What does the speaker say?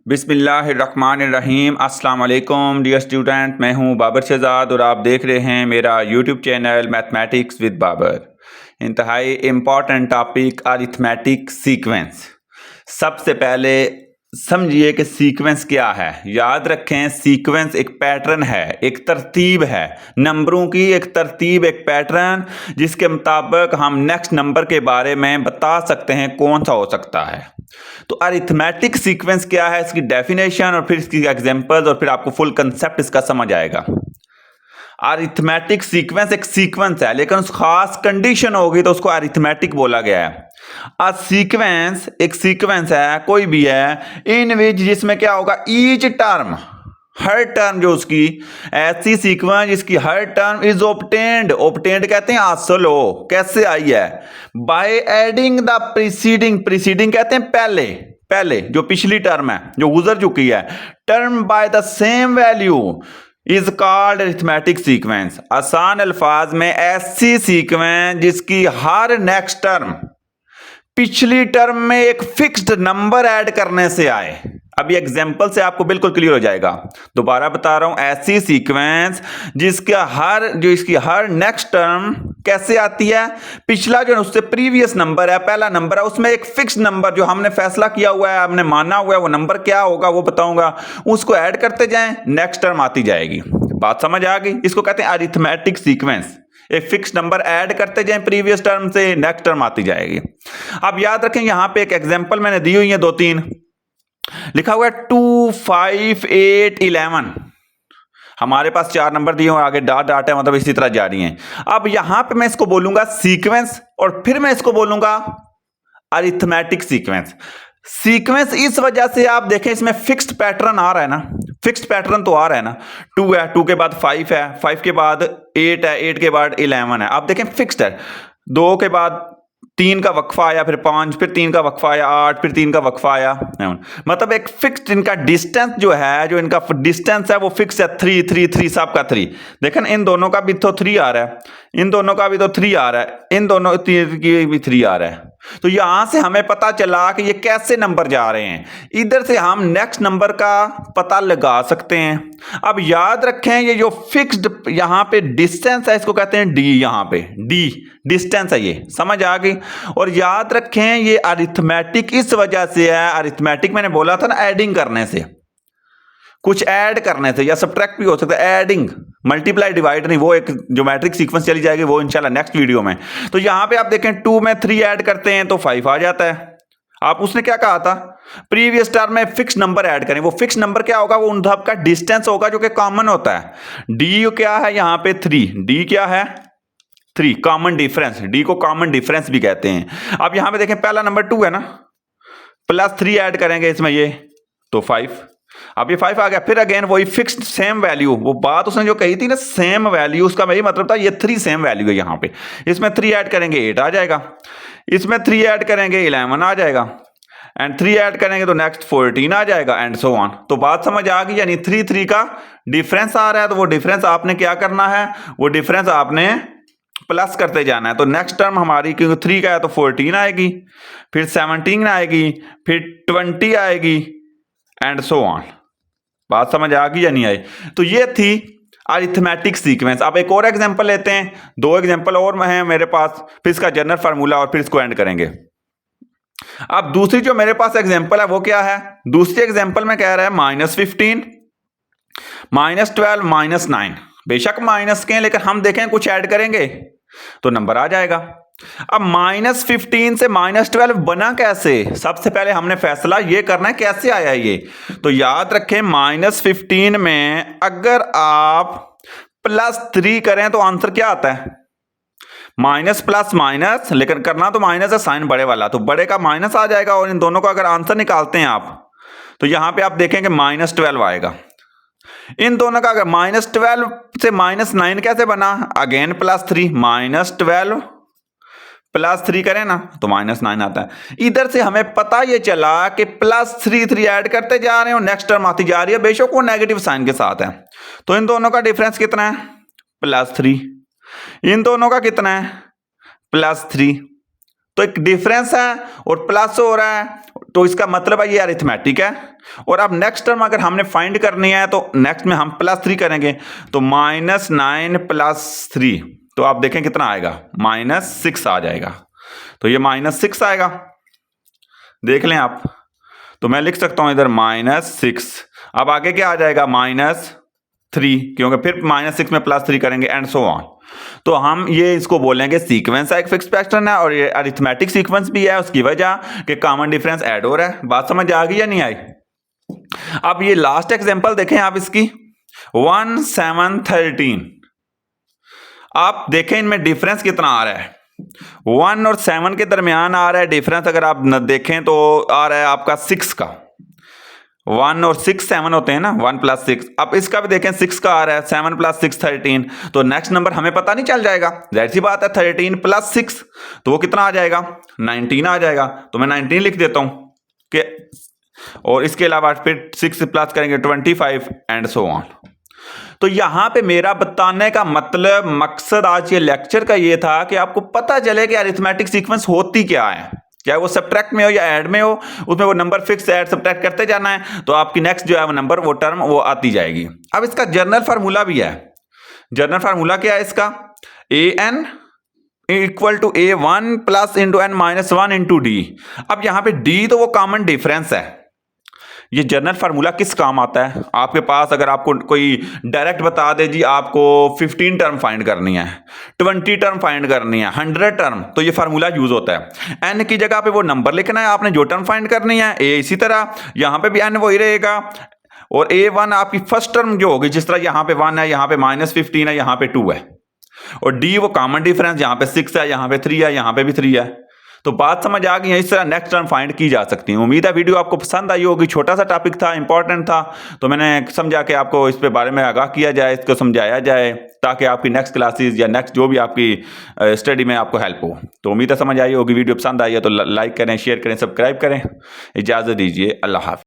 बिस्मिल्लाहिर्रहमानिर्रहीम। अस्सलाम वालेकुम डियर स्टूडेंट, मैं हूं बाबर शहजाद और आप देख रहे हैं मेरा YouTube channel mathematics with Babar. इंतहाई इम्पॉर्टेंट टॉपिक अरिथमेटिक सीक्वेंस। सबसे पहले समझिए कि सीक्वेंस क्या है। याद रखें, सीक्वेंस एक पैटर्न है, एक तरतीब है, नंबरों की एक तरतीब, एक पैटर्न जिसके मुताबिक हम नेक्स्ट नंबर के बारे में बता सकते हैं कौन सा हो सकता है। तो अरिथमेटिक सीक्वेंस क्या है, इसकी डेफिनेशन और फिर इसकी एग्जांपल्स और फिर आपको फुल कंसेप्ट इसका समझ आएगा। अरिथमेटिक सीक्वेंस एक सीक्वेंस है, लेकिन उस खास कंडीशन होगी तो उसको अरिथमेटिक बोला गया है। अ सीक्वेंस एक सीक्वेंस है, कोई भी है, इन विच जिसमें क्या होगा, ईच टर्म, हर टर्म जो उसकी, ऐसी सीक्वेंस जिसकी हर टर्म इज ऑब्टेन्ड, ऑब्टेन्ड कहते हैं हासिल हो, कैसे आई है, by adding the preceding, preceding कहते हैं पहले, पहले जो पिछली टर्म है जो गुजर चुकी है, term by the same value is called arithmetic sequence. आसान अल्फाज में ऐसी सीक्वेंस जिसकी हर नेक्स्ट टर्म पिछली टर्म में एक फिक्स्ड नंबर ऐड करने से आए। अभी एग्जांपल से आपको बिल्कुल क्लियर हो जाएगा। दोबारा बता रहा हूं, ऐसी सीक्वेंस इसकी हर नेक्स्ट टर्म कैसे आती है, पिछला जो उससे प्रीवियस नंबर है, पहला नंबर है, उसमें एक फिक्स्ड नंबर जो हमने फैसला किया हुआ है, हमने माना हुआ है, वो नंबर क्या होगा वो बताऊंगा, उसको ऐड करते जाएं, नेक्स्ट टर्म आती जाएगी। बात समझ आ गई? इसको कहते हैं अरिथमेटिक सीक्वेंस। एक फिक्स नंबर ऐड करते जाएं प्रीवियस टर्म से, नेक्स्ट टर्म आती जाएगी। अब याद रखें, यहां पे एक एग्जांपल मैंने दी हुई है, 2-3 लिखा हुआ है 2, 5, 8, 11। हमारे पास 4 नंबर दिए हुए, आगे डॉट डॉट है, मतलब इसी तरह जा रही हैं। अब यहां पे मैं इसको बोलूंगा सीक्वेंस और फिर मैं इसको बोलूंगा अरिथमेटिक सीक्वेंस। सीक्वेंस इस वजह से आप देखें इसमें फिक्स्ड पैटर्न आ रहा है ना, फिक्स्ड पैटर्न तो आ रहा है ना। 2 है, 2 के बाद 5 है, 5 के बाद 8 है, 8 के बाद 11 है। आप देखें फिक्स्ड है। 2 के बाद 3 का वक्फा आया, फिर 5, फिर 3 का वक्फा आया, 8, फिर 3 का वक्फा आया, 9। मतलब एक फिक्स्ड इनका डिस्टेंस जो है, जो इनका डिस्टेंस है वो फिक्स है। 3 3 3 सबका 3। देखें इन दोनों का भी तो 3 आ रहा है, इन दोनों का भी तो 3 आ रहा है, इन दोनों की भी 3 आ रहा है। तो यहां से हमें पता चला कि ये कैसे नंबर जा रहे हैं। इधर से हम नेक्स्ट नंबर का पता लगा सकते हैं। अब याद रखें, ये जो फिक्स्ड यहां पे डिस्टेंस है, इसको कहते हैं डी। यहां पे डी डिस्टेंस है, ये समझ आ गई। और याद रखें, ये अरिथमेटिक इस वजह से है, अरिथमेटिक मैंने बोला था ना, एडिंग करने से, कुछ ऐड करने से, या सब्ट्रैक्ट भी हो सकता है, एडिंग, मल्टीप्लाई डिवाइड नहीं, वो एक ज्योमेट्रिक सीक्वेंस चली जाएगी, वो इंशाल्लाह नेक्स्ट वीडियो में। तो यहां पे आप देखें 2 में 3 ऐड करते हैं तो 5 आ जाता है। आप उसने क्या कहा था, प्रीवियस टर्म में फिक्स नंबर ऐड करें। वो फिक्स नंबर क्या होगा, वो उन का डिस्टेंस होगा जो कि कॉमन होता है। डी क्या है यहां पे 3, डी क्या है 3, कॉमन डिफरेंस, डी को कॉमन डिफरेंस भी कहते हैं। अब यहां पे देखें पहला नंबर 2 है ना, प्लस 3 ऐड करेंगे इसमें ये तो 5। अब ये 5 आ गया, फिर अगेन वही फिक्स्ड सेम वैल्यू, वो बात उसने जो कही थी ना, सेम वैल्यू, उसका मेरी मतलब था ये 3 सेम वैल्यू है यहां पे। इसमें 3 ऐड करेंगे 8 आ जाएगा, इसमें 3 ऐड करेंगे 11 आ जाएगा, एंड 3 ऐड करेंगे तो नेक्स्ट 14 आ जाएगा, एंड सो ऑन। तो बात समझ आ गई, यानी 3 3 का डिफरेंस आ रहा है, तो वो डिफरेंस आपने क्या करना है, वो डिफरेंस आपने प्लस करते जाना है। तो नेक्स्ट टर्म हमारी, क्योंकि 3 का है तो 14 आएगी, फिर 17 आएगी, फिर 20 आएगी, एंड सो ऑन। बात समझ आ गई या नहीं आई? तो ये थी अरिथमेटिक सीक्वेंस। अब एक और एग्जांपल लेते हैं, 2 एग्जांपल और हैं मेरे पास, फिर इसका जनरल फार्मूला और फिर इसको एंड करेंगे। अब दूसरी जो मेरे पास एग्जांपल है वो क्या है, दूसरी एग्जांपल में कह रहा है -15, -12, -9। बेशक माइनस के, लेकिन हम देखें कुछ ऐड करेंगे तो नंबर आ जाएगा। अब -15 से -12 बना कैसे, सबसे पहले हमने फैसला ये करना है कैसे आया ये। तो याद रखें, -15 में अगर आप +3 करें तो आंसर क्या आता है, माइनस प्लस माइनस, लेकिन करना तो माइनस है, साइन बड़े वाला, तो बड़े का माइनस आ जाएगा। और इन दोनों का अगर आंसर निकालते हैं आप, तो यहां पे आप देखेंगे -12 आएगा। इन दोनों का अगर -12 से -9 कैसे बना, अगेन +3, -12 +3 करें ना तो -9 आता है। इधर से हमें पता ये चला कि +3 ऐड करते जा रहे हो, नेक्स्ट टर्म आती जा रही है, बेशक वो नेगेटिव साइन के साथ है। तो इन दोनों का डिफरेंस कितना है, +3। इन दोनों का कितना है, +3। तो एक डिफरेंस है और प्लस हो रहा है, तो इसका मतलब है ये अरिथमेटिक है। और अब नेक्स्ट टर्म अगर हमने फाइंड करनी है तो नेक्स्ट में हम +3 करेंगे, तो -9 + 3, तो आप देखें कितना आएगा, -6 आ जाएगा। तो ये -6 आएगा, देख लें आप। तो मैं लिख सकता हूं इधर -6। अब आगे क्या आ जाएगा, -3, क्योंकि फिर -6 में +3 करेंगे एंड सो ऑन। तो हम ये इसको बोलेंगे सीक्वेंस है, एक फिक्स पैटर्न है, और ये अरिथमेटिक सीक्वेंस भी है, उसकी वजह कि कॉमन डिफरेंस ऐड हो रहा है। बात समझ आ गई या नहीं आई? अब ये लास्ट एग्जांपल देखें आप इसकी, 1 7 13। आप देखें इनमें डिफरेंस कितना आ रहा है, 1 और 7 के दरमियान आ रहा है डिफरेंस। अगर आप न देखें तो आ रहा है आपका 6 का। 1 और 6 7 होते हैं ना, 1 + 6। अब इसका भी देखें 6 का आ रहा है, 7 + 6 13। तो नेक्स्ट नंबर हमें पता नहीं चल जाएगा, जाहिर सी बात है। 13 + 6 तो वो कितना आ जाएगा, 19 आ जाएगा। तो मैं 19 लिख देता हूं कि, और इसके अलावा फिर 6 प्लस करेंगे 25 एंड सो ऑन। तो यहां पे मेरा बताने का मतलब, मकसद आज ये लेक्चर का ये था कि आपको पता चले कि अरिथमेटिक सीक्वेंस होती क्या है, चाहे वो सब्ट्रैक्ट में हो या ऐड में हो, उसमें वो नंबर फिक्स ऐड सब्ट्रैक्ट करते जाना है, तो आपकी नेक्स्ट जो है वो नंबर, वो टर्म वो आती जाएगी। अब इसका जनरल फार्मूला भी है। जनरल फार्मूला क्या है इसका, an = a1 + n - 1 × d। अब यहां पे d तो वो कॉमन डिफरेंस है। ये जनरल फार्मूला किस काम आता है, आपके पास अगर आपको कोई डायरेक्ट बता दे जी आपको 15 टर्म फाइंड करनी है, 20 टर्म फाइंड करनी है, 100 टर्म, तो ये फार्मूला यूज होता है। n की जगह पे वो नंबर लिखना है आपने जो टर्म फाइंड करनी है, a इसी तरह यहां पे भी n वही रहेगा, और a1 आपकी फर्स्ट टर्म जो होगी, जिस तरह यहां पे 1 है, यहां पे -15 है, यहां पे 2 है, और d वो कॉमन डिफरेंस, यहां पे 6 है, यहां पे 3 है, यहां पे भी 3 है। तो बात समझ आ गई है, इस तरह नेक्स्ट टर्म फाइंड की जा सकती है। उम्मीद है वीडियो आपको पसंद आई होगी, छोटा सा टॉपिक था, इंपॉर्टेंट था, तो मैंने समझा कि आपको इस पे बारे में आगाह किया जाए, इसको समझाया जाए, ताकि आपकी नेक्स्ट क्लासेस या नेक्स्ट जो भी आपकी स्टडी में आपको हेल्प हो। तो उम्मीद है समझ आई होगी। वीडियो पसंद आई है तो लाइक करें, शेयर करें, सब्सक्राइब करें। इजाज़त दीजिए, अल्लाह हाफ़िज़।